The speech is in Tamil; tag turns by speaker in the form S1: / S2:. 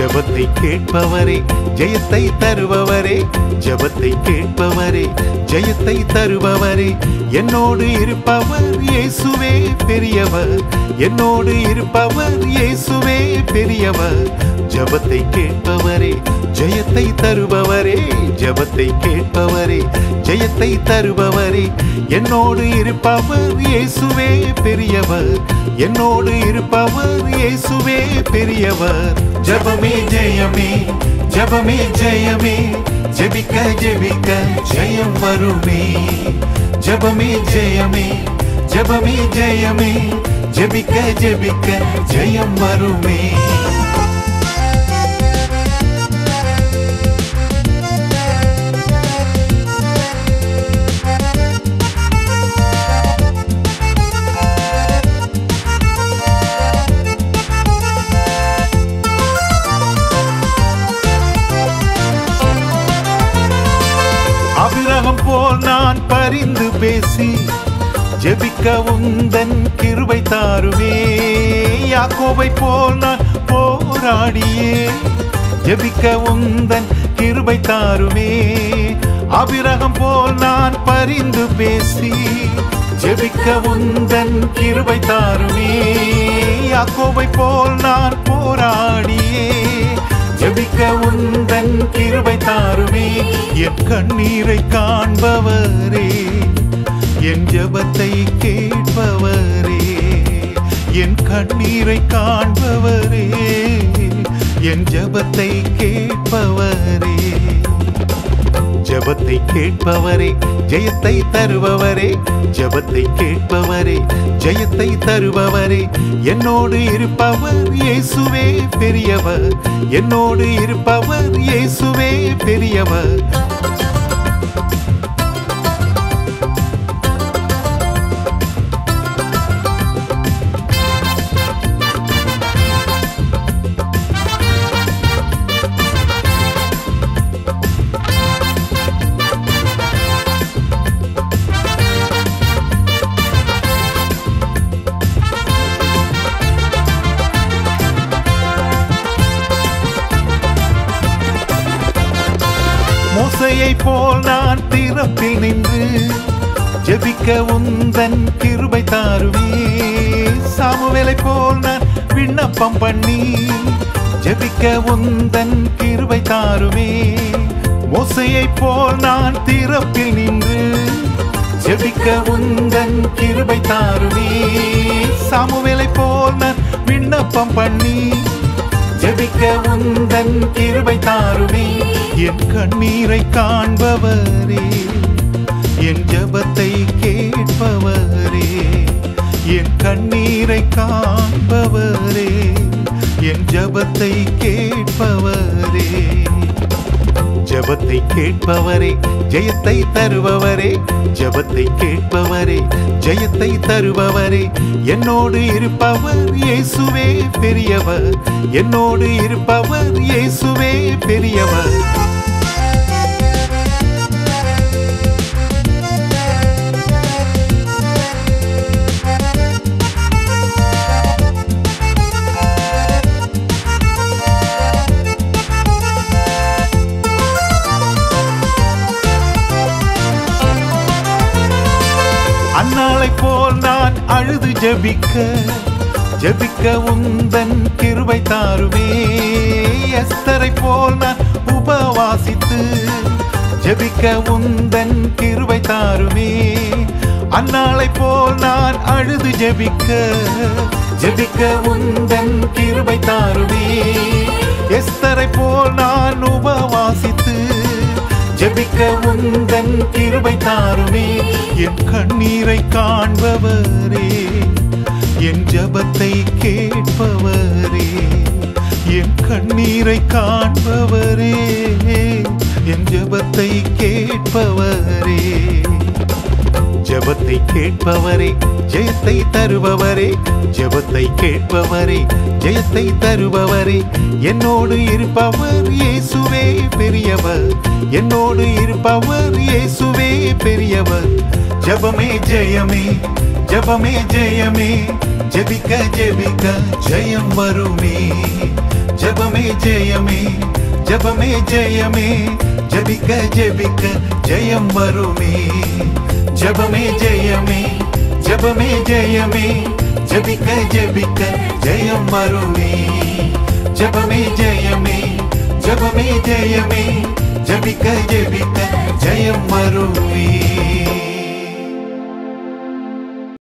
S1: ஜெபத்தை கேட்பவரே ஜெயத்தை தருபவரே, ஜெபத்தை கேட்பவரே ஜெயத்தை தருபவரே, என்னோடு இருப்பவர் இயேசுவே பெரியவர், என்னோடு இருப்பவர் இயேசுவே பெரியவர். ஜெபத்தை கேட்பவரே ஜெயத்தை தருபவரே, ஜெபத்தை கேட்பவரே ஜெயத்தை தருபவரே, என்னோடு இருப்பவர் இயேசுவே பெரியவர், என்னோடு இருப்பவர் இயேசுவே பெரியவர். ஜெபமே ஜெயமே, ஜெபமே ஜெயமே, ஜெபிக்க ஜெபிக்க ஜெயம் வருமே. ஜெபமே ஜெயமே, ஜெபமே ஜெயமே, ஜெபிக்க ஜெபிக்க ஜெயம் வருமே. அபிரகாம் போல் நான் பரிந்து பேசி ஜெபிக்க உந்தன் கிருபை தாருமே. யாக்கோபை போல் நான் போராடியே ஜெபிக்க உந்தன் கிருபை தாருமே. அபிரகாம் போல் நான் பரிந்து பேசி ஜெபிக்க உந்தன் கிருபை தாருமே. யாக்கோபை போல் நான் போராடியே ஜெபிக்க உந்தன் கிருபை தாருமே. என் கண்ணீரை காண்பவரே, என் ஜெபத்தை கேட்பவரே, என் கண்ணீரை காண்பவரே, என் ஜெபத்தை கேட்பவரே. ஜெபத்தை கேட்பவரே ஜெயத்தை தருபவரே, ஜெபத்தை கேட்பவரே ஜெயத்தை தருபவரே, என்னோடு இருப்பவர் இயேசுவே பெரியவர், என்னோடு இருப்பவர் இயேசுவே பெரியவர். மோசேயை போல் நான் திறப்பில் நின்று ஜெபிக்க உந்தன் கிருபை தாருமே. சாமுவேலை போல் நான் விண்ணப்பம் பண்ணி ஜெபிக்க உந்தன் கிருபை தாருமே. மோசேயை போல் நான் திறப்பில் நின்று ஜெபிக்க உந்தன் கிருபை தாருமே. சாமுவேலை போல் நான் விண்ணப்பம் பண்ணி ஜெபிக்க உந்தன் கிருபை தாருமே. என் கண்ணீரை காண்பவரே, என் ஜெபத்தை கேட்பவரே, என் கண்ணீரை காண்பவரே, என் ஜெபத்தை கேட்பவரே. ஜெபத்தை கேட்பவரே ஜெயத்தை தருபவரே, ஜெபத்தை கேட்பவரே ஜெயத்தை தருபவரே, என்னோடு இருப்பவர் இயேசுவே பெரியவர், என்னோடு இருப்பவர் இயேசுவே பெரியவர். அன்னாளை போல் நான் அழுது ஜெபிக்க ஜெபிக்க உந்தன் கிருபை தாருமே. எஸ்தரை போல் நான் உபவாசித்து ஜெபிக்க உந்தன் கிருபை தாருமே. அன்னாளை போல் நான் அழுது ஜெபிக்க ஜெபிக்க உந்தன் கிருபை தாருமே. எஸ்தரை போல் நான் உபவாசித்து ஜெபிக்க உந்தன் கிருபை தாருமே. என் கண்ணீரை காண்பவரே, என் ஜெபத்தை கேட்பவரே, என் கண்ணீரை காண்பவரே, என் ஜெபத்தை கேட்பவரே. ஜெபத்தை கேட்பவரே ஜெயத்தை தருபவரே, ஜெபத்தை கேட்பவரே ஜெயத்தை தருபவரே, என்னோடு இருப்பவர் இயேசுவே பெரியவர், என்னோடு இருப்பவர் இயேசுவே பெரியவர். ஜெபமே ஜெயமே, ஜெபமே ஜெயமே, ஜெபிக்க ஜெபிக்க ஜெயம் வருமே. ஜபமே ஜெயமே ஜபமே ஜெயமே ஜபிக்க ஜபிக்க ஜெயம் வருமே ஜபமே ஜெயமே ஜபமே ஜெயமே ஜபிக்க ஜபிக்க ஜெயம் வருமே ஜபமே ஜெயமே ஜபமே ஜெயமே ஜபிக்க ஜபிக்க ஜெயம் வருமே